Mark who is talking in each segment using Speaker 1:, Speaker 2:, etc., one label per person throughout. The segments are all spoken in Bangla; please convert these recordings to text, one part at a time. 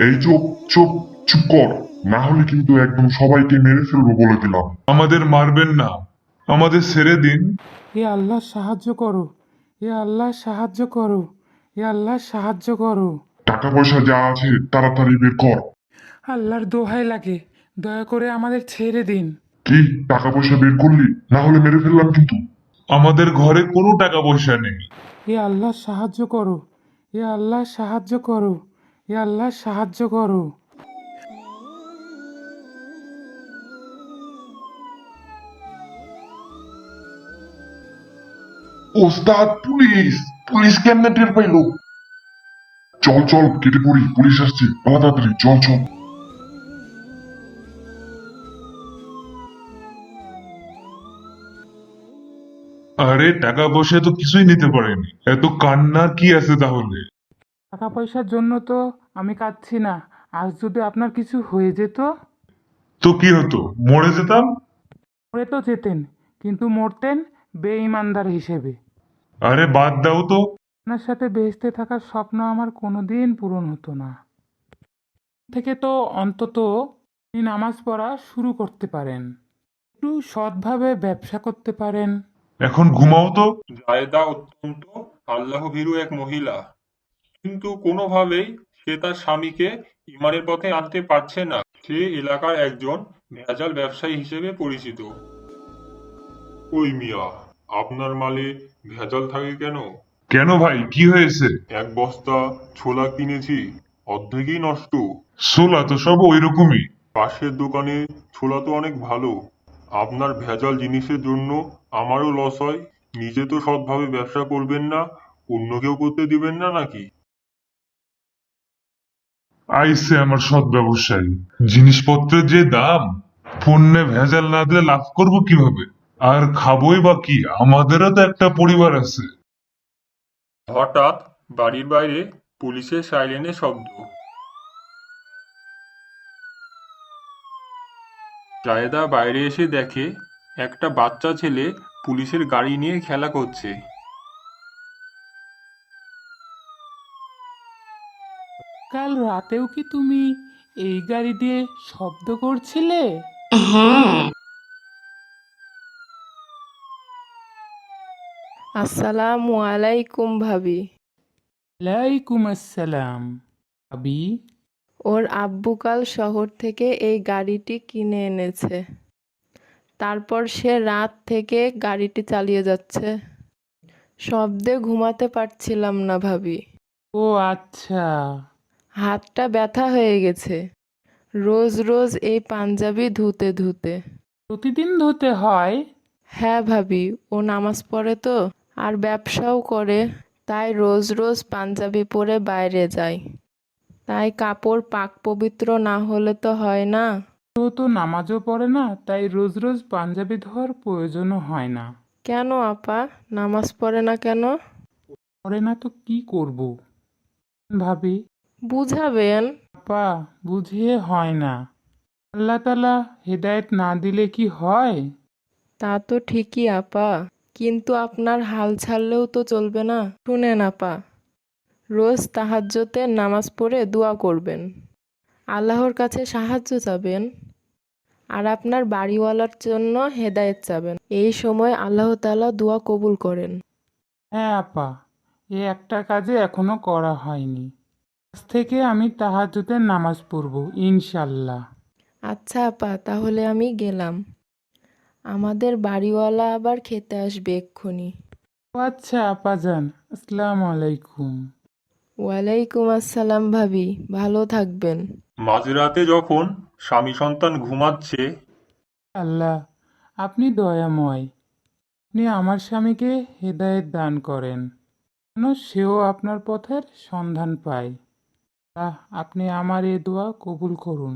Speaker 1: এই চুপ চুপ চুপ কর, না হলে কিন্তু একদম সবাইকে মেরে ফেলবো বলে দিলাম।
Speaker 2: আমাদের মারবেন না, আমাদের ছেড়ে দিন।
Speaker 3: এ আল্লাহ সাহায্য করো, এ আল্লাহ সাহায্য করো, এ আল্লাহ সাহায্য করো।
Speaker 1: টাকা পয়সা যা আছে তাড়াতাড়ি বের কর।
Speaker 3: আল্লাহর দোহাই লাগে, দয়া করে আমাদের ছেড়ে দিন।
Speaker 1: কি, টাকা পয়সা বের করলি? না হলে মেরে ফেললাম কিন্তু।
Speaker 2: আমাদের ঘরে কোনো টাকা পয়সা নেই।
Speaker 3: এ আল্লাহ সাহায্য করো, এ আল্লাহ সাহায্য করো, এ আল্লাহ সাহায্য করো।
Speaker 1: ওস্তাদ, পুলিশ! পুলিশ কেমনে টের পাইলো? চল চল, কেটে পড়ি, পুলিশ আসছে, পালা তাড়াতাড়ি, চল চল।
Speaker 2: আরে টাকা পয়সা তো কিছুই নিতে পারেনি, এত কান্নার কি আছে তাহলে?
Speaker 3: টাকা পয়সার জন্য তো আমি কাঁদছি না, আজ যদি আপনার কিছু হয়ে যেত।
Speaker 2: তো কি হতো, মরে যেতাম।
Speaker 3: মরে তো যেতেন, কিন্তু মরতেন বেঈমানদার হিসেবে।
Speaker 2: আরে বাদ দাও তো।
Speaker 3: আপনার সাথে বেহেশতে থাকার স্বপ্ন আমার কোনোদিন পূরণ হতো না। থেকে তো অন্তত আপনি নামাজ পড়া শুরু করতে পারেন, একটু সৎভাবে ব্যবসা করতে পারেন।
Speaker 2: এখন ঘুমাও তো।
Speaker 4: জায়েদা অত্যন্ত আল্লাহভীরু এক মহিলা, কিন্তু কোনোভাবেই সে তার স্বামীকে ঈমানের পথে আনতে পারছে না। সে এলাকার একজন ভেজাল ব্যবসায়ী হিসেবে পরিচিত। ওই মিয়া, আপনার মালে ভেজাল থাকে কেন?
Speaker 2: কেন ভাই, কি হয়েছে?
Speaker 4: এক বস্তা ছোলা কিনেছি, অর্ধেকই নষ্ট।
Speaker 2: সোলা তো সব ওই রকমই।
Speaker 4: পাশের দোকানে ছোলা তো অনেক ভালো। আপনার ভেজাল জিনিসের জন্য আমারও লস হয়। নিজে তো সৎভাবে ব্যবসা করবেন না, অন্যকেও করতে দিবেন না নাকি?
Speaker 2: আইসে আমার সৎ ব্যবসায়ী। জিনিসপত্রের যে দাম, পণ্যে ভেজাল না দিলে লাভ করবো কিভাবে? আর খাবোই বা কি, আমাদেরও তো একটা পরিবার আছে।
Speaker 4: হঠাৎ বাড়ির বাইরে পুলিশের সাইরেনের শব্দ। জায়েদা বাইরে এসে দেখে একটা বাচ্চা ছেলে পুলিশের গাড়ি নিয়ে খেলা করছে।
Speaker 3: কাল রাতেও কি তুমি এই গাড়ি দিয়ে শব্দ করছিলে?
Speaker 5: হ্যাঁ।
Speaker 6: আসসালামু আলাইকুম ভাবি।
Speaker 3: ওয়ালাইকুম আসসালাম। আবি,
Speaker 6: ওর আব্বু কাল শহর থেকে এই গাড়িটি কিনে এনেছে, তারপর সে রাত থেকে গাড়িটি চালিয়ে যাচ্ছে। শব্দে ঘুমাতে পারছিলাম না ভাবি।
Speaker 3: ও আচ্ছা।
Speaker 6: হাতটা ব্যথা হয়ে গেছে রোজ রোজ এই পাঞ্জাবি ধুতে ধুতে।
Speaker 3: প্রতিদিন ধুতে হয়?
Speaker 6: হ্যাঁ ভাবি, ও নামাজ পড়ে তো আর ব্যবসাও করে, তাই রোজ রোজ পাঞ্জাবি পরে বাইরে যায়। তাই কাপড় পাক পবিত্র না হলে তো হয় না।
Speaker 3: ও তো নামাজও পড়ে না, তাই রোজ রোজ পাঞ্জাবি ধোয়ার প্রয়োজনও হয় না।
Speaker 6: কেন আপা, নামাজ পড়ে না কেন?
Speaker 3: পড়ে না তো কি করব ভাবি?
Speaker 6: বুঝাবেন।
Speaker 3: আপা, বুঝিয়ে হয় না। আল্লাহ তাআলা হেদায়েত না দিলে কি হয়?
Speaker 6: তা তো ঠিকই আপা, কিন্তু আপনার হাল ছাড়লেও তো চলবে না। শুনেন আপা, রোজ তাহাজ্জুদে নামাজ পড়ে দোয়া করবেন, আল্লাহর কাছে সাহায্য চাবেন, আর আপনার বাড়িওয়ালার জন্য হেদায়েত চাবেন। এই সময় আল্লাহ তাআলা দোয়া কবুল করেন।
Speaker 3: হ্যাঁ আপা, এ একটা কাজে এখনো করা হয়নি। আজ থেকে আমি তাহাজ্জুদের নামাজ পড়ব ইনশাল্লাহ।
Speaker 6: আচ্ছা আপা, তাহলে আমি গেলাম। আমাদের বাড়িওয়ালা আবার খেতে আসবে এক্ষুনি।
Speaker 3: ও আচ্ছা আপা যান, আসসালামু আলাইকুম।
Speaker 6: ওয়ালাইকুম আসসালাম ভাবি, ভালো থাকবেন।
Speaker 4: মাঝরাতে যখন স্বামী সন্তান ঘুমাচ্ছে,
Speaker 3: আল্লাহ, আপনি দয়াময়। আপনি আমার স্বামীকে হেদায়েত দান করেন, যেন সেও আপনার পথের সন্ধান পায়। আল্লাহ, আপনি আমার এ দোয়া কবুল করুন।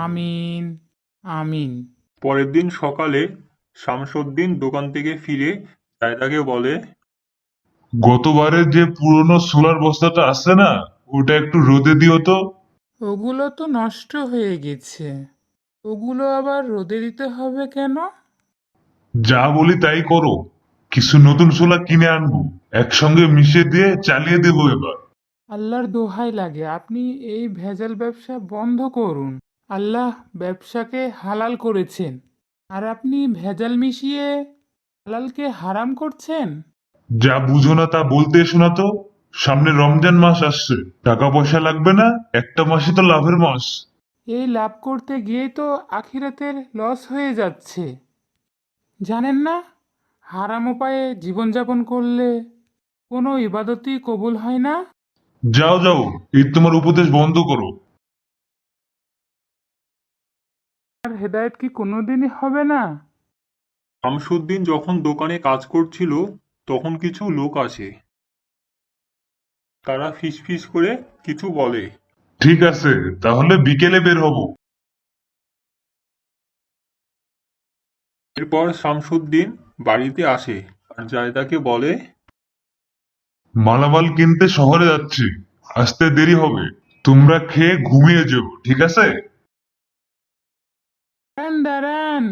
Speaker 3: আমিন, আমিন।
Speaker 4: পরের দিন সকালে শামসুদ্দিন দোকান থেকে ফিরে জায়দাকে বলে,
Speaker 2: গতবারের যে পুরনো সোলার বস্তাটা আছে না, ওটা একটু রোদে দিও তো।
Speaker 3: ওগুলো তো নষ্ট হয়ে গেছে, ওগুলো আবার রোদে দিতে হবে কেন?
Speaker 2: যা বলি তাই করো, কিছু নতুন সোলা কিনে আনবো, একসঙ্গে মিশিয়ে দিয়ে চালিয়ে দেবো এবার।
Speaker 3: আল্লাহর দোহাই লাগে আপনি এই ভেজাল ব্যবসা বন্ধ করুন। আল্লাহ ব্যবসাকে হালাল করেছেন আর আপনি ভেজাল মিশিয়ে হালালকে হারাম করছেন।
Speaker 2: যা বুঝো না তা বলতে এসো না তো। সামনে রমজান মাস আসছে, টাকা পয়সা লাগবে না? একটা মাসই তো লাভের মাস।
Speaker 3: এই লাভ করতে গিয়েই তো আখিরাতের লস হয়ে যাচ্ছে। জানেন না, হারাম উপায়ে জীবনযাপন করলে কোনো ইবাদতই কবুল হয় না।
Speaker 2: যাও যাও, এই তোমার উপদেশ বন্ধ করো।
Speaker 3: আর হেদায়েত কি কোনোদিনই হবে না?
Speaker 4: শামসুদ্দিন যখন দোকানে কাজ করছিল তখন কিছু লোক আসে। তারা ফিসফিস করে কিছু বলে।
Speaker 2: ঠিক আছে, তাহলে বিকেলে বের হব।
Speaker 4: এরপর শামসুদ্দিন বাড়িতে আসে আর জায়দাকে বলে,
Speaker 2: মালামাল কিনতে শহরে যাচ্ছি, আসতে দেরি হবে। তোমরা খেয়ে ঘুমিয়ে যেও, ঠিক আছে?
Speaker 3: দাঁড়ান দাঁড়ান,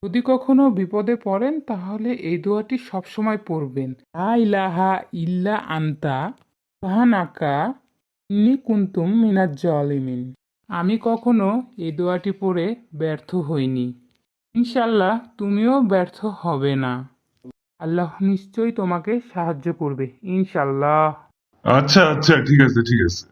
Speaker 3: যদি কখনো বিপদে পড়েন তাহলে এই দোয়াটি সবসময় পড়বেন। লা ইলাহা ইল্লা আন্তা সুবহানাকা ইন্নী কুনতুম মিনাজ জালিমিন। আমি কখনো এই দোয়াটি পড়ে ব্যর্থ হইনি। ইনশাল্লাহ তুমিও ব্যর্থ হবে না। আল্লাহ নিশ্চয়ই তোমাকে সাহায্য করবে ইনশাল্লাহ।
Speaker 2: আচ্ছা আচ্ছা, ঠিক আছে ঠিক আছে।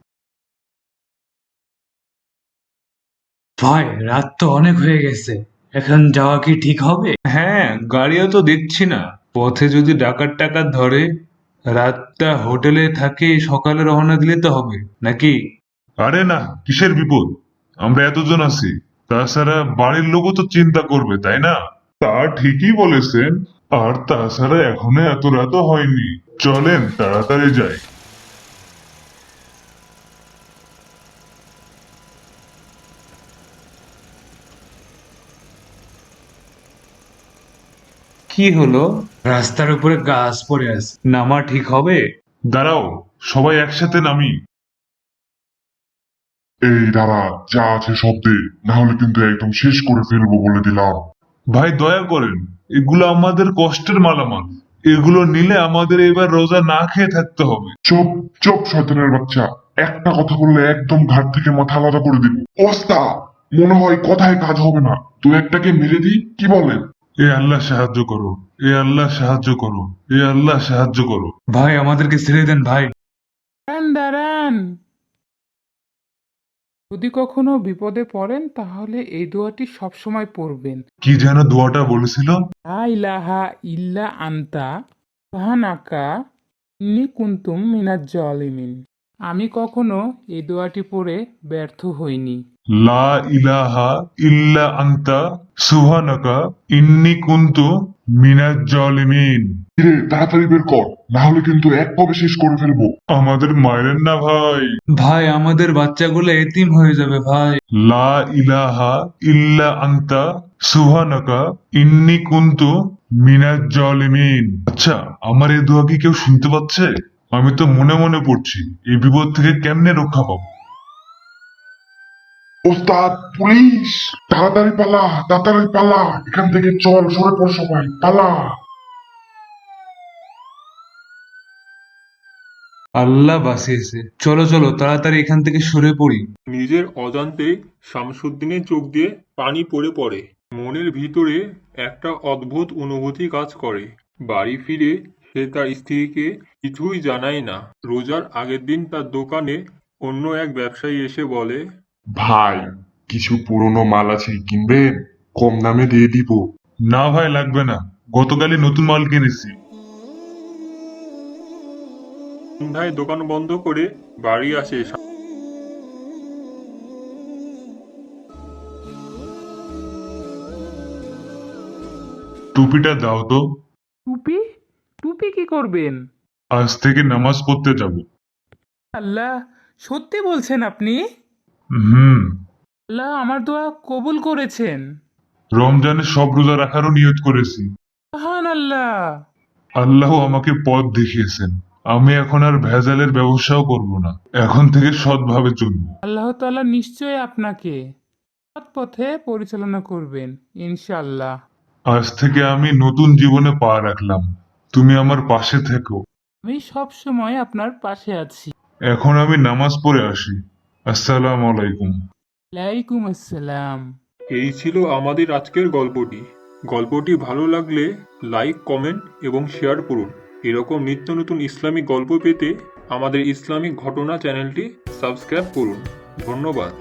Speaker 5: ভাই, রাত তো অনেক হয়ে গেছে, এখন যাওয়া কি ঠিক হবে?
Speaker 2: হ্যাঁ, গাড়িও তো দেখছি না। পথে যদি ডাকাত টাকাত ধরে, রাতটা হোটেলে থাকে, সকালে রওনা দিলে তো হবে নাকি? আরে না, কিসের বিপদ? আমরা এতজন আছি। তাছাড়া বাড়ির লোকও তো চিন্তা করবে, তাই না? তা ঠিকই বলেছেন। আর তাছাড়া এখনো এত রাতও হয়নি। চলেন তাড়াতাড়ি যাই।
Speaker 5: কি হলো? রাস্তার উপরে গাছ পড়ে আছে, নামা ঠিক হবে?
Speaker 2: দাঁড়াও, সবাই একসাথে নামি।
Speaker 1: এই দাঁড়া, যা আছে সব দে, না হলে কিন্তু একদম শেষ করে ফেলবো বলে দিলাম।
Speaker 2: ভাই দয়া করেন, এগুলো আমাদের কষ্টের মালামাল। এগুলো নিলে আমাদের এবার রোজা না খেয়ে থাকতে হবে।
Speaker 1: চুপ চুপ শয়তানের বাচ্চা, একটা কথা বললে একদম ঘাট থেকে মাথা আলাদা করে দিব। ওস্তা, মনে হয় কথায় কাজ হবে না, তুই একটাকে মেরে দি, কি বলেন?
Speaker 2: এ আল্লাহ সাহায্য করো, এ আল্লাহ সাহায্য করো, এ আল্লাহ সাহায্য করো।
Speaker 5: ভাই, আমাদেরকে ছেড়ে দেন ভাই।
Speaker 3: দাঁড়ান দাঁড়ান, যদি কখনো বিপদে পড়েন তাহলে এই দোয়াটি সবসময় পড়বেন।
Speaker 2: কি যেন দোয়াটা বলেছিল?
Speaker 3: লা ইলাহা ইল্লা আন্তা সুবহানাকা ইন্নী কুনতুম মিনাজ জালিমিন। আমি কখনো এই দোয়াটি পড়ে ব্যর্থ হইনি।
Speaker 2: লা ইলাহা ইল্লা আনতা সুবহানাকা ইন্নী কুনতু মিনাজ জালিমিন।
Speaker 1: কিরে, তাড়াতাড়ি বের কর, না হলে কিন্তু এক কবে শেষ করে ফেলবো।
Speaker 2: আমাদের মায়ের না ভাই।
Speaker 5: ভাই, আমাদের বাচ্চাগুলো এতিম হয়ে যাবে ভাই।
Speaker 2: লা ইলাহা ইল্লা আনতা সুবহানাকা ইন্নী কুনতু মিনাজ জালিমিন। আচ্ছা, আমার এই দোয়া কি কেউ শুনতে পাচ্ছে? আমি তো মনে মনে পড়ছি, এই বিপদ থেকে কেমনে রক্ষা পাবো?
Speaker 1: ওস্তাদ, পুলিশ! তাড়াতাড়ি পালা, তাড়াতাড়ি পালা, এখান থেকে চল, সরে পড় সবাই, পালা।
Speaker 5: আল্লাহ বাঁচিয়েছে। চলো চলো, তাড়াতাড়ি এখান থেকে সরে পড়ি।
Speaker 4: নিজের অজান্তেই শামসুদ্দিনের চোখ দিয়ে পানি পড়ে পড়ে। মনের ভিতরে একটা অদ্ভুত অনুভূতি কাজ করে। বাড়ি ফিরে সে তার স্ত্রীকে কিছুই জানায় না। রোজার আগের দিন তার দোকানে অন্য এক ব্যবসায়ী এসে বলে,
Speaker 1: ভাই, কিছু পুরনো মাল আছে, কিনবেন? কম দামে দিয়ে দিব।
Speaker 2: না ভাই, লাগবে না, গতকালই নতুন মাল কিনেছি।
Speaker 4: সন্ধ্যায় দোকান বন্ধ করে বাড়ি আসে।
Speaker 2: টুপিটা দাও তো।
Speaker 3: টুপি? টুপি কি করবেন?
Speaker 2: আজ থেকে নামাজ পড়তে যাব।
Speaker 3: আল্লাহ, সত্যি বলছেন আপনি?
Speaker 2: হুম।
Speaker 3: আল্লাহ আমার দোয়া কবুল করেছেন।
Speaker 2: রমজানে সব রোজা রাখারও নিয়ত করেছি।
Speaker 3: সুবহানাল্লাহ।
Speaker 2: আল্লাহ আমাকে পথ দেখিয়েছেন। আমি এখন আর ভেজালের ব্যবসাও করব না, এখন থেকে সৎভাবে চলবো।
Speaker 3: আল্লাহ তাআলা নিশ্চয়ই আপনাকে সৎ পথে পরিচালনা করবেন ইনশাআল্লাহ।
Speaker 2: আজ থেকে আমি নতুন জীবনে পা রাখলাম। তুমি আমার পাশে থেকো।
Speaker 3: আমি সব সময় আপনার পাশে আছি।
Speaker 2: এখন আমি নামাজ পড়ে আসি। আসসালামু আলাইকুম।
Speaker 3: ওয়ালাইকুম আসসালাম।
Speaker 4: এই ছিল আমাদের আজকের গল্পটি। গল্পটি ভালো লাগলে লাইক, কমেন্ট এবং শেয়ার করুন। এরকম নিত্য নতুন ইসলামিক গল্প পেতে আমাদের ইসলামিক ঘটনা চ্যানেলটি সাবস্ক্রাইব করুন। ধন্যবাদ।